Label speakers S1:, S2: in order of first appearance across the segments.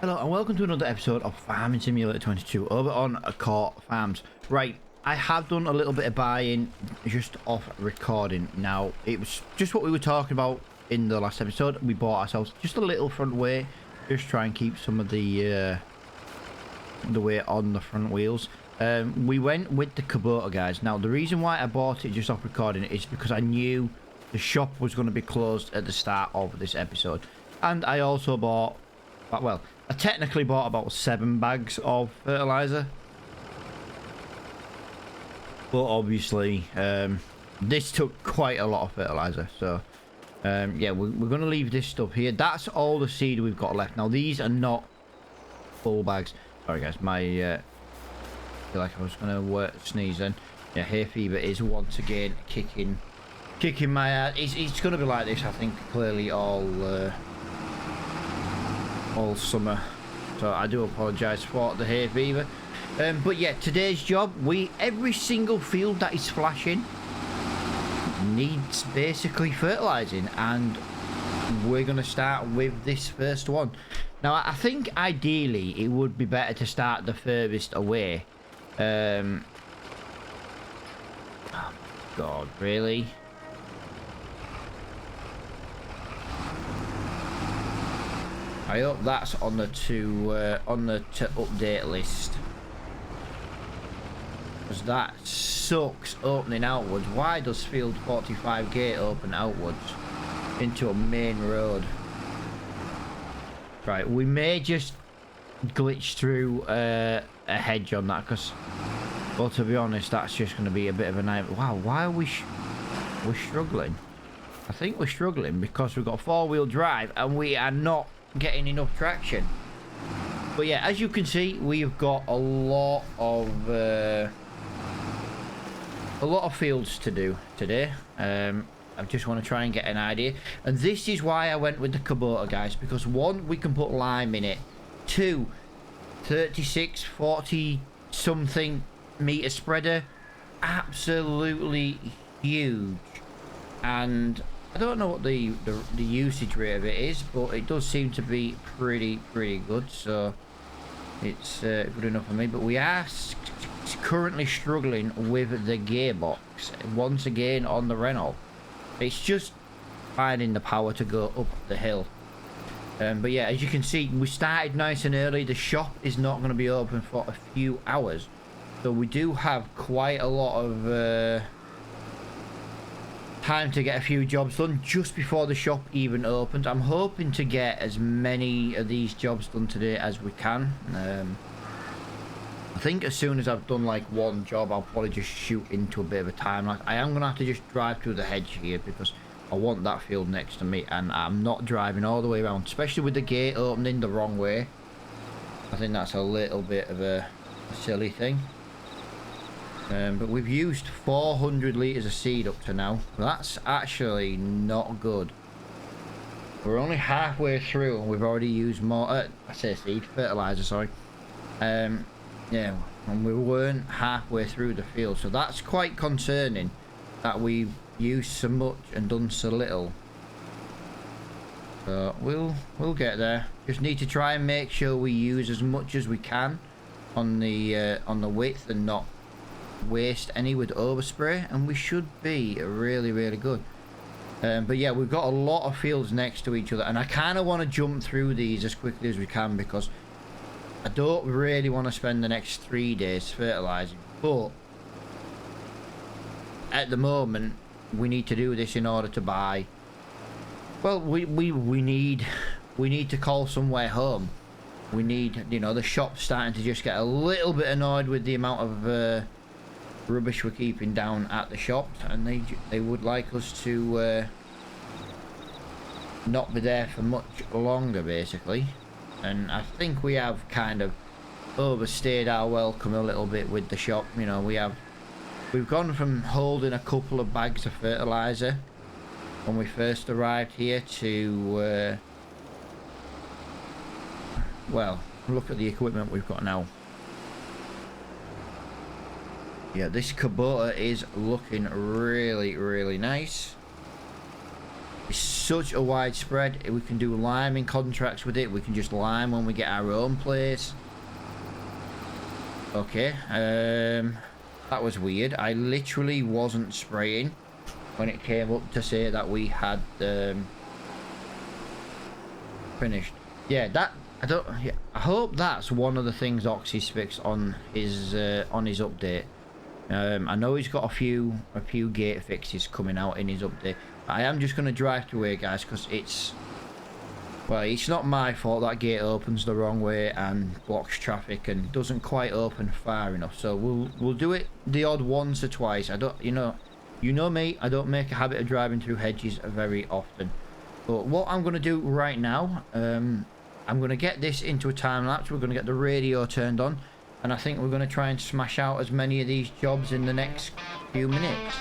S1: Hello and welcome to another episode of Farming Simulator 22 over on Court Farms. Right, I have done a little bit of buying just off recording. Now, it was just what we were talking about in the last episode. We bought ourselves just a little front way, just try and keep some of the weight on the front wheels. We went with the Kubota, guys. Now, the reason why I bought it just off recording is because I knew the shop was going to be closed at the start of this episode. And I also bought, well, I technically bought about 7 bags of fertilizer, but obviously this took quite a lot of fertilizer. So yeah, we're going to leave this stuff here. That's all the seed we've got left. Now these are not full bags. Sorry guys, my I feel like I was going to sneeze then. Yeah, hay fever is once again kicking my ass. It's going to be like this, I think, clearly all summer, so I do apologize for the hay fever. But yeah, today's job, every single field that is flashing needs basically fertilizing, and we're gonna start with this first one. Now I think ideally it would be better to start the furthest away. Oh God, really? I hope that's on the to update list, because that sucks opening outwards. Why does field 45 gate open outwards into a main road? Right, we may just glitch through a hedge on that, because, well, to be honest, that's just going to be a bit of a nightmare. Wow, why are we're struggling? I think we're struggling because we've got 4-wheel drive and we are not getting enough traction. But yeah, as you can see, we've got a lot of fields to do today. I just want to try and get an idea, and this is why I went with the Kubota, guys, because 1, we can put lime in it. 2, 36, 40 something meter spreader, absolutely huge. And I don't know what the usage rate of it is, but it does seem to be pretty good, so it's good enough for me. But we are currently struggling with the gearbox once again on the Renault. It's just finding the power to go up the hill. But yeah, as you can see, we started nice and early. The shop is not going to be open for a few hours, so we do have quite a lot of time to get a few jobs done just before the shop even opens. I'm hoping to get as many of these jobs done today as we can. I think as soon as I've done like one job, I'll probably just shoot into a bit of a time lapse. I am gonna have to just drive through the hedge here because I want that field next to me, and I'm not driving all the way around, especially with the gate opening the wrong way. I think that's a little bit of a silly thing. But we've used 400 litres of seed up to now. That's actually not good. We're only halfway through and we've already used more, I say seed, fertilizer, sorry. Yeah, and we weren't halfway through the field, so that's quite concerning that we've used so much and done so little. So we'll get there. Just need to try and make sure we use as much as we can on the width and not waste any with overspray, and we should be really good. But yeah, we've got a lot of fields next to each other, and I kind of want to jump through these as quickly as we can because I don't really want to spend the next 3 days fertilizing. But at the moment, we need to do this in order to buy, well, we need to call somewhere home. We need, you know, the shop's starting to just get a little bit annoyed with the amount of rubbish we're keeping down at the shops, and they would like us to not be there for much longer, basically. And I think we have kind of overstayed our welcome a little bit with the shop. You know, we've gone from holding a couple of bags of fertilizer when we first arrived here to well, look at the equipment we've got now. Yeah, this Kubota is looking really nice. It's such a widespread. We can do liming contracts with it. We can just lime when we get our own place. Okay, that was weird. I literally wasn't spraying when it came up to say that we had finished. Yeah, that I hope that's one of the things Oxy's fixed on his update. I know he's got a few gate fixes coming out in his update. I am just going to drive through here, guys, because it's not my fault that gate opens the wrong way and blocks traffic and doesn't quite open far enough. So we'll do it the odd once or twice. I don't, you know me, I don't make a habit of driving through hedges very often. But what I'm going to do right now, I'm going to get this into a time lapse. We're going to get the radio turned on, and I think we're going to try and smash out as many of these jobs in the next few minutes.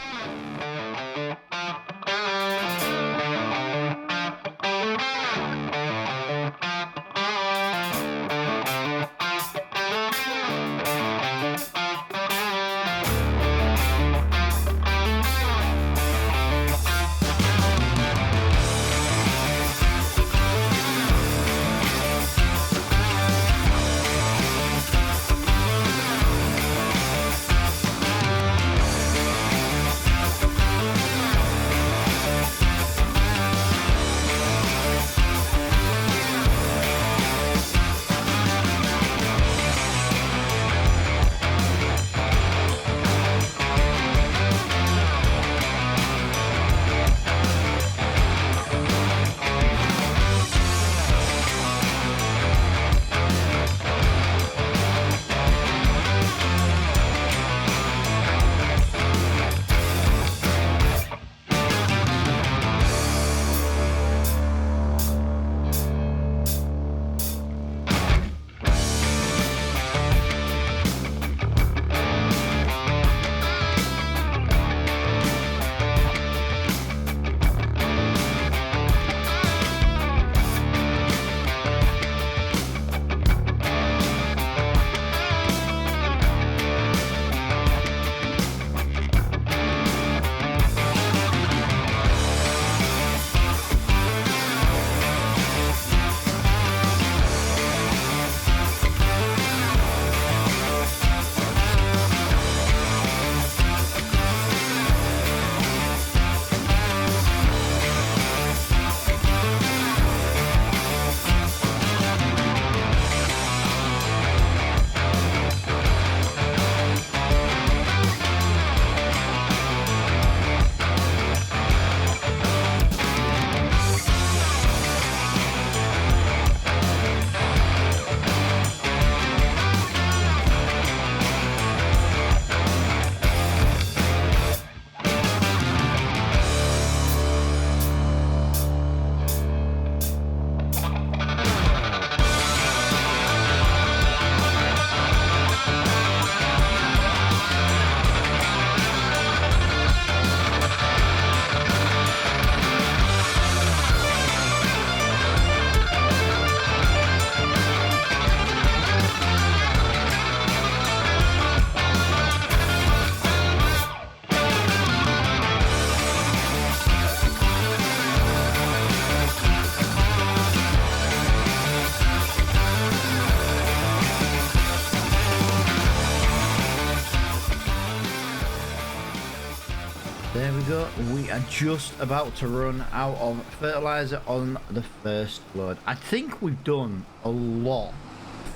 S1: There we go. We are just about to run out of fertilizer on the first load. I think we've done a lot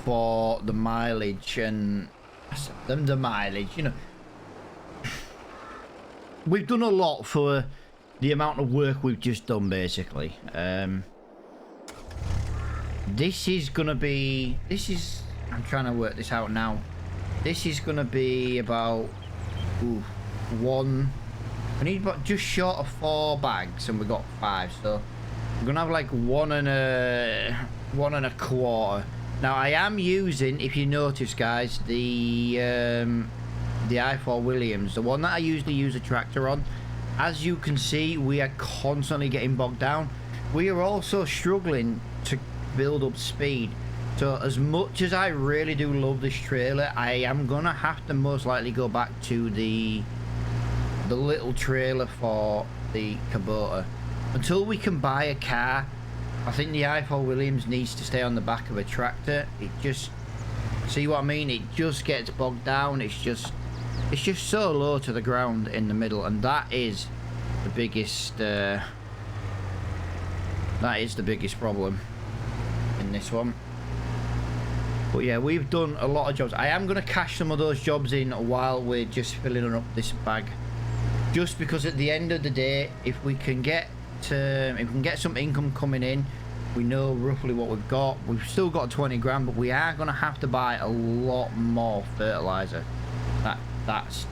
S1: for the mileage and the mileage, you know. We've done a lot for the amount of work we've just done, basically. This is gonna be, I'm trying to work this out now. This is gonna be about I need about just short of 4 bags, and we got 5, so we're gonna have like one and a quarter. Now I am using, if you notice, guys, the i4 Williams, the one that I usually use a tractor on. As you can see, we are constantly getting bogged down. We are also struggling to build up speed. So as much as I really do love this trailer, I am gonna have to most likely go back to the little trailer for the Kubota. until we can buy a car, I think the i4 Williams needs to stay on the back of a tractor. It just, see what I mean? It just gets bogged down. It's just so low to the ground in the middle, and that is the biggest problem in this one. But yeah, we've done a lot of jobs. I am going to cash some of those jobs in while we're just filling up this bag, just because at the end of the day, if we can get some income coming in, we know roughly what we've got. We've still got 20 grand, but we are going to have to buy a lot more fertilizer. That's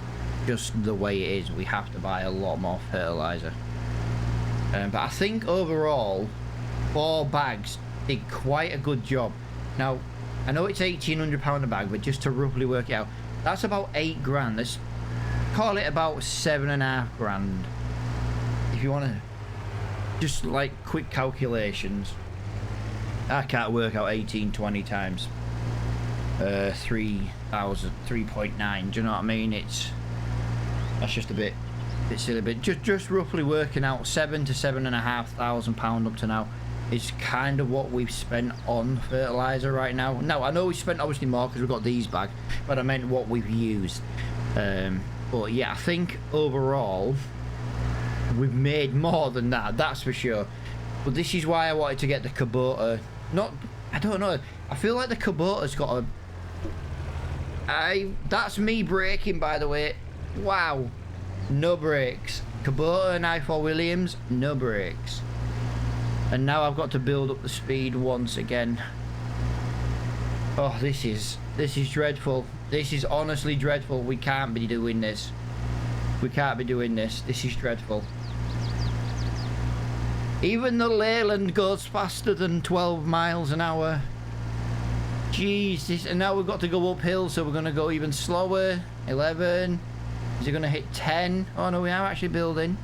S1: just the way it is. We have to buy a lot more fertilizer. But I think overall 4 bags did quite a good job. Now I know it's £1,800 a bag, but just to roughly work it out, that's about 8 grand. Let's call it about 7.5 grand if you want to just like quick calculations. I can't work out 1820 times 3.9. Do you know what I mean? That's just a bit silly. But just roughly working out £7,000 to £7,500 up to now is kind of what we've spent on fertilizer right now. Now I know we spent obviously more because we've got these bags, but I meant what we've used. But yeah, I think overall we've made more than that, that's for sure. But this is why I wanted to get the Kubota. I don't know, I feel like the Kubota's got that's me braking, by the way. Wow, no brakes. Kubota and i4 Williams, no brakes. And now I've got to build up the speed once again. Oh, this is dreadful. This is honestly dreadful. We can't be doing this. We can't be doing this. This is dreadful. Even the Leyland goes faster than 12 miles an hour. Jesus. And now we've got to go uphill, so we're going to go even slower. 11. Is it going to hit 10? Oh no, we are actually building.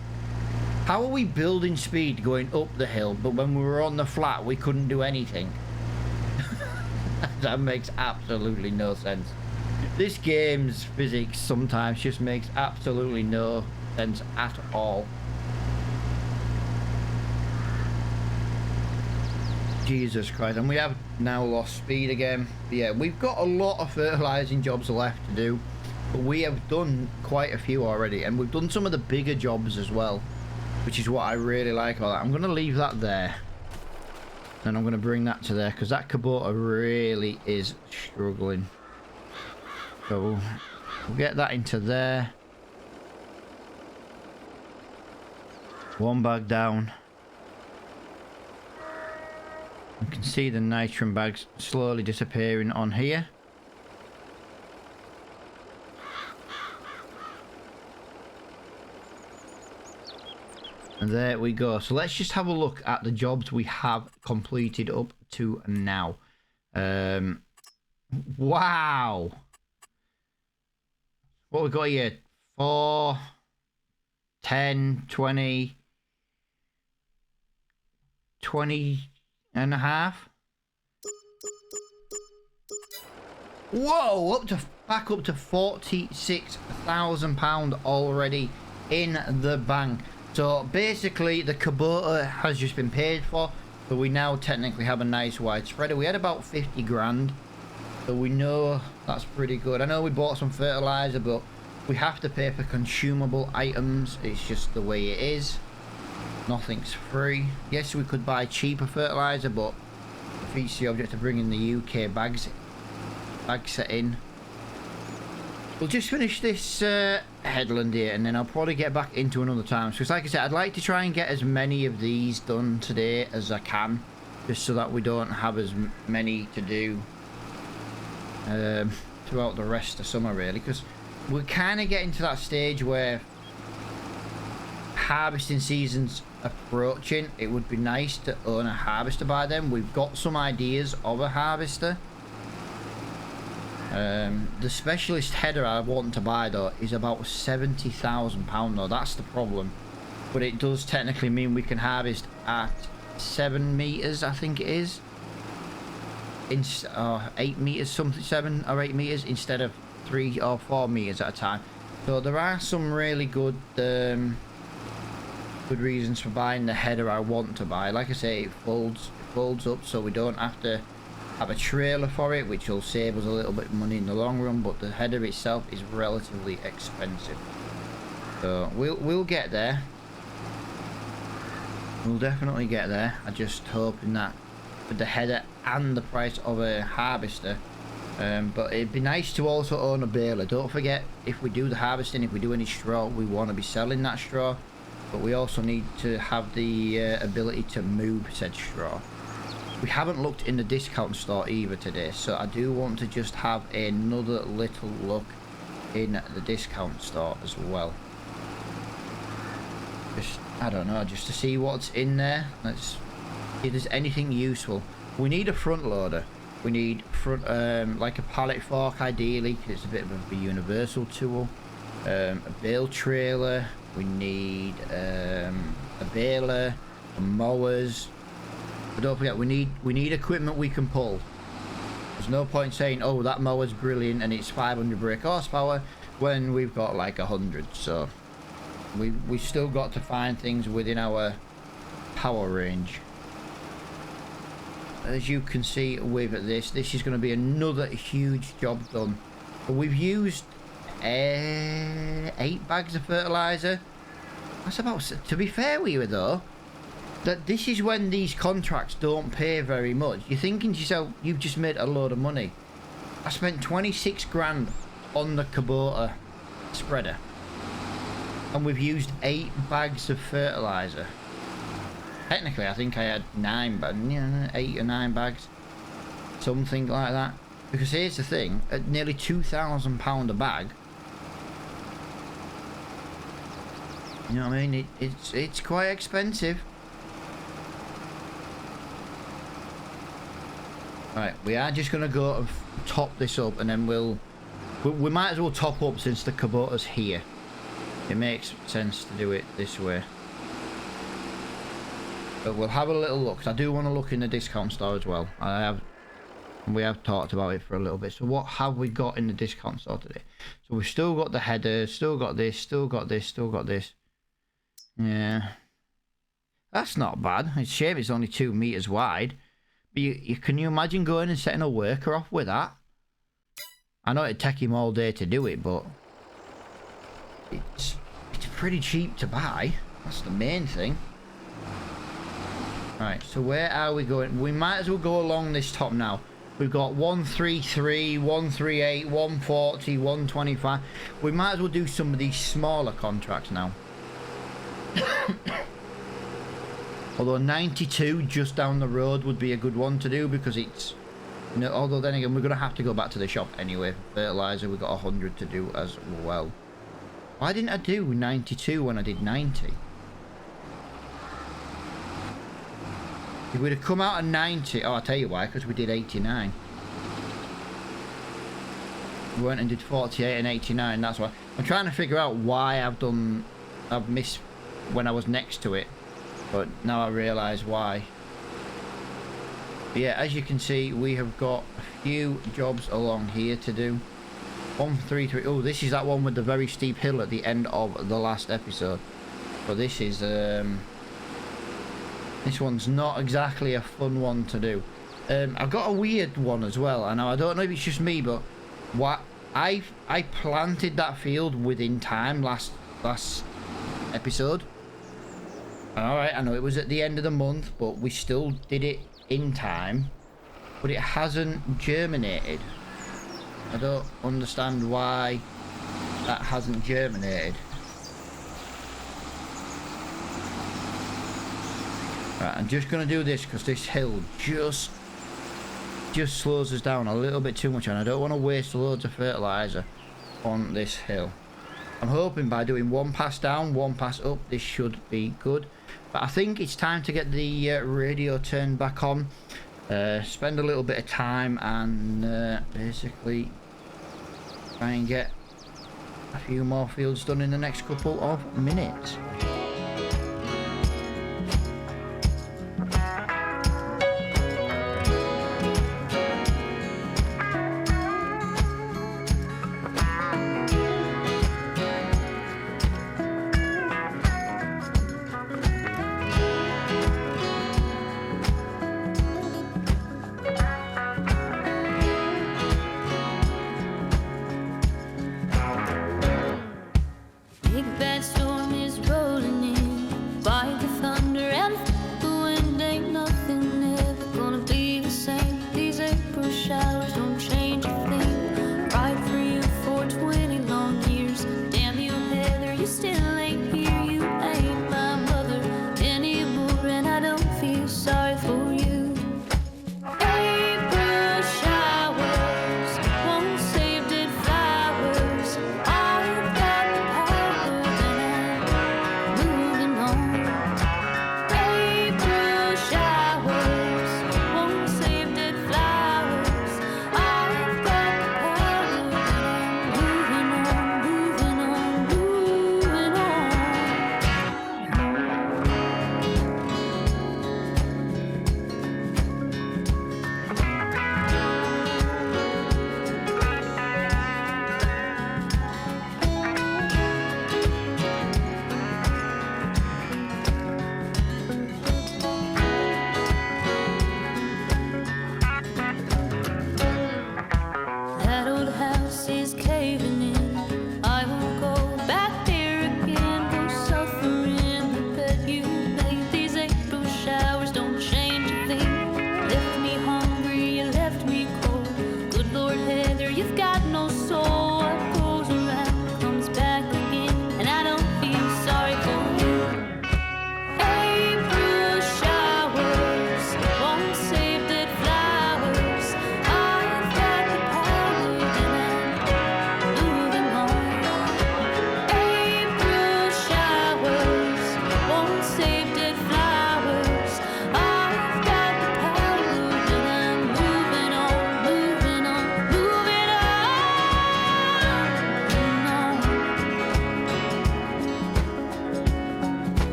S1: How are we building speed going up the hill, but when we were on the flat, we couldn't do anything? That makes absolutely no sense. This game's physics sometimes just makes absolutely no sense at all. Jesus Christ, and we have now lost speed again. But yeah, we've got a lot of fertilizing jobs left to do, but we have done quite a few already, and we've done some of the bigger jobs as well, which is what I really like about that. I'm going to leave that there. And I'm going to bring that to there, because that Kubota really is struggling. So we'll get that into there. 1 bag down. You can see the nitrum bags slowly disappearing on here. And there we go. So let's just have a look at the jobs we have completed up to now. Wow. What we got here? 4, 10, 20, 20 and a half. Whoa, back up to £46,000 already in the bank. So basically the Kubota has just been paid for, but we now technically have a nice wide spreader. We had about 50 grand, so we know that's pretty good. I know we bought some fertilizer, but we have to pay for consumable items. It's just the way it is. Nothing's free. Yes, we could buy cheaper fertilizer, but it defeats the object of bringing the UK bag set in. We'll just finish this headland here, and then I'll probably get back into another time. Because like I said, I'd like to try and get as many of these done today as I can, just so that we don't have as many to do throughout the rest of summer, really. Because we're kind of getting to that stage where harvesting season's approaching. It would be nice to own a harvester by then. We've got some ideas of a harvester. The specialist header I want to buy though is about £70,000 though. That's the problem, but it does technically mean we can harvest at 7 meters, I think it is, 8 meters, something, 7 or 8 meters instead of 3 or 4 meters at a time. So there are some really good good reasons for buying the header I want to buy. Like I say, it folds up, so we don't have to have a trailer for it, which will save us a little bit of money in the long run, but the header itself is relatively expensive. So we'll get there. We'll definitely get there. I'm just hoping that with the header and the price of a harvester, but it'd be nice to also own a baler. Don't forget, if we do the harvesting, if we do any straw, we want to be selling that straw, but we also need to have the ability to move said straw. We haven't looked in the discount store either today, so I do want to just have another little look in the discount store as well. Just, I don't know, just to see what's in there. Let's see if there's anything useful. We need a front loader. We need like a pallet fork ideally, because it's a bit of a universal tool. A bale trailer. We need a baler, mowers. But don't forget, we need equipment we can pull. There's no point saying, oh, that mower's brilliant and it's 500 brake horsepower when we've got like 100. So we still got to find things within our power range. As you can see with this is going to be another huge job done. But we've used 8 bags of fertilizer. That's about, to be fair with you though, that this is when these contracts don't pay very much. You're thinking to yourself, you've just made a load of money. I spent 26 grand on the Kubota spreader, and we've used 8 bags of fertilizer. Technically, I think I had 9 bags, 8 or 9 bags, something like that. Because here's the thing: at nearly £2,000 a bag, you know what I mean? It's quite expensive. Right, we are just gonna go and top this up, and then we might as well top up since the Kubota's here. It makes sense to do it this way. But we'll have a little look, 'cause I do want to look in the discount store as well. We have talked about it for a little bit. So what have we got in the discount store today? So we've still got the header, still got this, still got this, still got this. Yeah, that's not bad. It's a shame it's only 2 meters wide. But can you imagine going and setting a worker off with that? I know it'd take him all day to do it, but it's pretty cheap to buy. That's the main thing. Right, so where are we going? We might as well go along this top now. We've got 133, 138, 140, 125. We might as well do some of these smaller contracts now. Although 92 just down the road would be a good one to do, because it's, you know, although then again we're going to have to go back to the shop anyway. Fertilizer, we've got 100 to do as well. Why didn't I do 92 when I did 90? If we'd have come out at 90, oh, I'll tell you why, because we did 89. We went and did 48 and 89, that's why. I'm trying to figure out why I've missed when I was next to it, but now I realise why. But yeah, as you can see, we have got a few jobs along here to do. 133, oh, this is that one with the very steep hill at the end of the last episode. But this is, this one's not exactly a fun one to do. I've got a weird one as well. I know, I don't know if it's just me, but what I planted that field within time last episode. Alright, I know it was at the end of the month, but we still did it in time. But it hasn't germinated. I don't understand why that hasn't germinated. Right, I'm just going to do this because this hill just slows us down a little bit too much, and I don't want to waste loads of fertilizer on this hill. I'm hoping by doing 1 pass down, 1 pass up, this should be good. But I think it's time to get the radio turned back on, spend a little bit of time, and basically try and get a few more fields done in the next couple of minutes.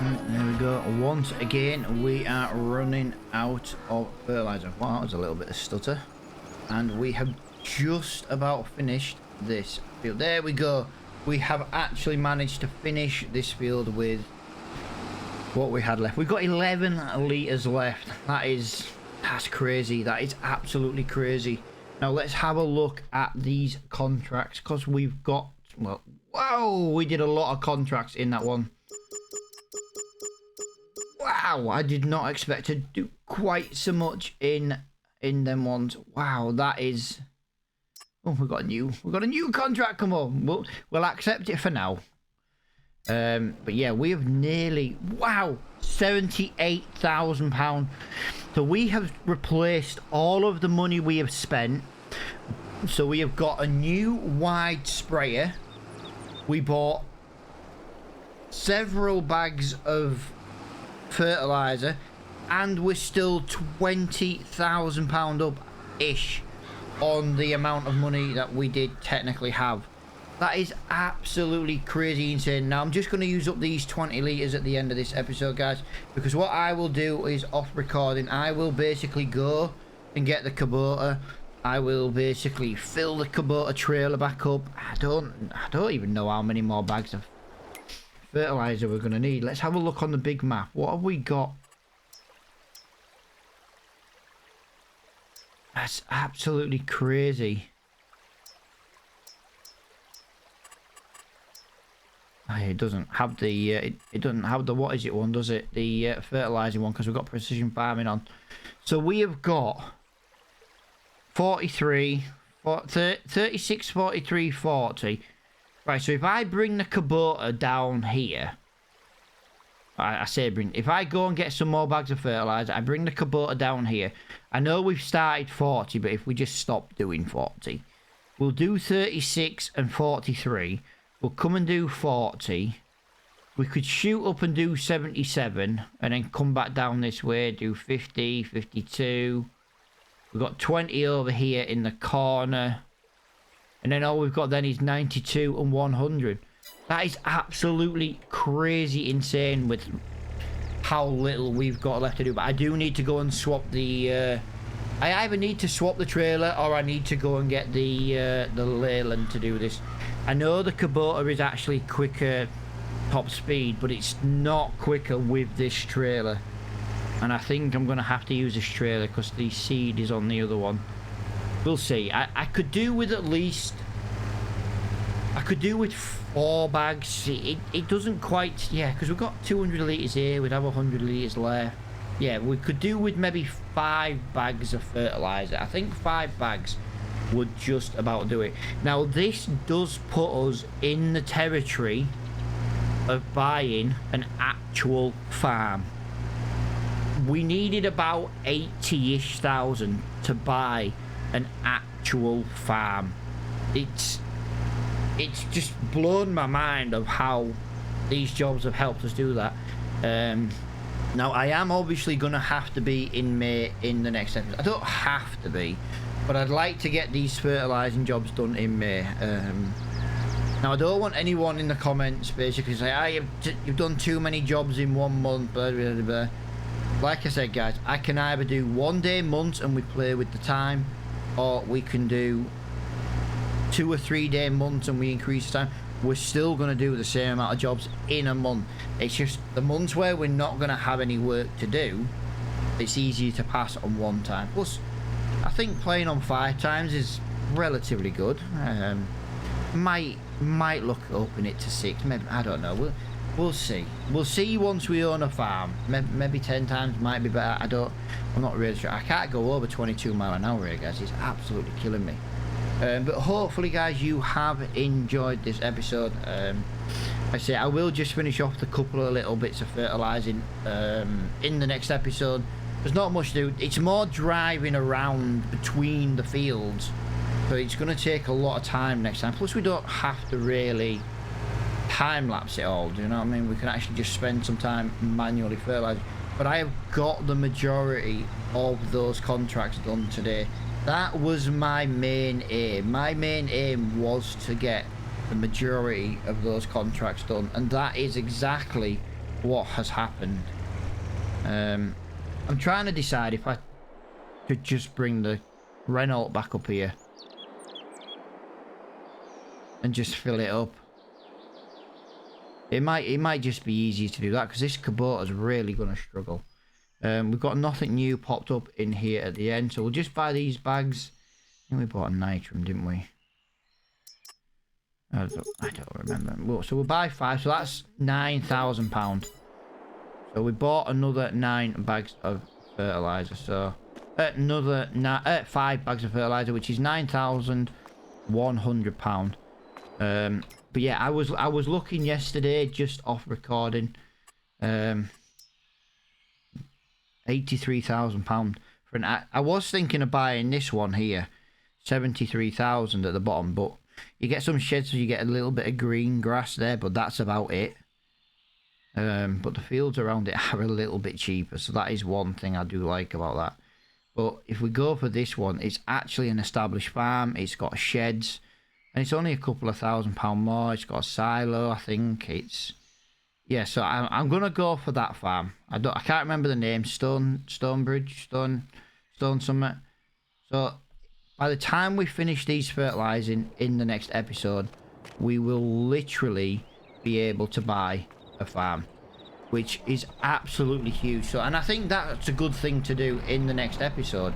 S1: There we go. Once again, we are running out of fertilizer. Wow, that was a little bit of stutter. And we have just about finished this field. There we go. We have actually managed to finish this field with what we had left. We've got 11 litres left. That's crazy. That is absolutely crazy. Now let's have a look at these contracts, because we've got, well, whoa, we did a lot of contracts in that one. Wow, I did not expect to do quite so much in them ones. Wow, that is... Oh, we've got a new contract come on. We'll accept it for now. But yeah, we have nearly, wow, £78,000. So we have replaced all of the money we have spent. So we have got a new wide sprayer. We bought several bags of fertilizer, and we're still £20,000 up ish on the amount of money that we did technically have. That is absolutely crazy insane. Now I'm just going to use up these 20 litres at the end of this episode, guys, because what I will do is, off recording, I will basically go and get the Kubota. I will basically fill the Kubota trailer back up. I don't even know how many more bags of fertilizer we're going to need. Let's have a look on the big map. What have we got? That's absolutely crazy. It doesn't have the it doesn't have the, what is it one, does it? The fertilizing one, because we've got precision farming on. So we have got 43, 36, 43, 40. Right, so if I bring the Kubota down here, I say bring, if I go and get some more bags of fertilizer, I bring the Kubota down here. I know we've started 40, but if we just stop doing 40, we'll do 36 and 43. We'll come and do 40. We could shoot up and do 77 and then come back down this way, do 50, 52. We've got 20 over here in the corner. And then all we've got then is 92 and 100. That is absolutely crazy insane with how little we've got left to do. But I do need to go and swap the... I either need to swap the trailer or I need to go and get the Leyland to do this. I know the Kubota is actually quicker top speed, but it's not quicker with this trailer. And I think I'm going to have to use this trailer because the seed is on the other one. We'll see. I could do with at least... I could do with 4 bags. It doesn't quite... Yeah, because we've got 200 litres here. We'd have 100 litres left. Yeah, we could do with maybe 5 bags of fertiliser. I think 5 bags would just about do it. Now, this does put us in the territory of buying an actual farm. We needed about 80-ish thousand to buy an actual farm. It's just blown my mind of how these jobs have helped us do that. Now I am obviously gonna have to be in May in the next episode. I don't have to be, but I'd like to get these fertilizing jobs done in May. Now I don't want anyone in the comments basically say, "Ah, you've done too many jobs in 1 month." Blah, blah, blah. Like I said, guys, I can either do 1 day months and we play with the time, or we can do 2 or 3 day months and we increase the time. We're still going to do the same amount of jobs in a month. It's just the months where we're not going to have any work to do, it's easier to pass on 1 time. Plus, I think playing on 5 times is relatively good. Might look at upping it to 6. Maybe, I don't know. We'll see. We'll see once we own a farm. Maybe 10 times might be better. I'm not really sure. I can't go over 22 mile an hour here, guys. It's absolutely killing me. But hopefully, guys, you have enjoyed this episode. I say I will just finish off the couple of little bits of fertilizing in the next episode. There's not much to do. It's more driving around between the fields, so it's going to take a lot of time next time. Plus, we don't have to really time lapse it all. Do you know what I mean? We can actually just spend some time manually fertilizing. But I have got the majority of those contracts done today. That was my main aim. My main aim was to get the majority of those contracts done, and that is exactly what has happened. I'm trying to decide if I could just bring the Renault back up here and just fill it up. It might just be easier to do that, because this Kubota's really going to struggle. We've got nothing new popped up in here at the end, so we'll just buy these bags. I think we bought a nitrum, didn't we? I don't remember. Well, so we'll buy 5, so that's £9,000. So we bought another 9 bags of fertilizer. So another 5 bags of fertilizer, which is £9,100. But yeah, I was looking yesterday, just off recording, £83,000 for an. I was thinking of buying this one here, 73,000 at the bottom, but you get some sheds, so you get a little bit of green grass there, but that's about it. But the fields around it are a little bit cheaper, so that is one thing I do like about that. But if we go for this one, it's actually an established farm. It's got sheds, and it's only a couple of £1,000 more. It's got a silo, I think. Yeah, so I'm gonna go for that farm. I can't remember the name. Stonebridge, Stone Summit. So by the time we finish these fertilizing in the next episode, we will literally be able to buy a farm, which is absolutely huge. So, and I think that's a good thing to do in the next episode.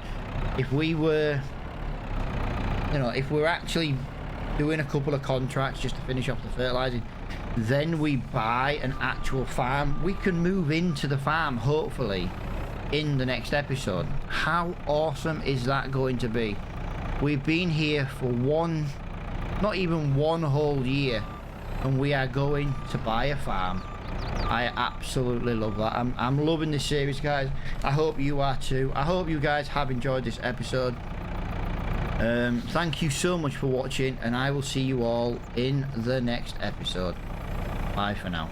S1: If we were, if we're actually doing a couple of contracts just to finish off the fertilizing, then we buy an actual farm, we can move into the farm hopefully in the next episode. How awesome is that going to be? We've been here for not even one whole year, and we are going to buy a farm. I absolutely love that. I'm loving this series, guys. I hope you are too. I hope you guys have enjoyed this episode. Thank you so much for watching, and I will see you all in the next episode. Bye for now.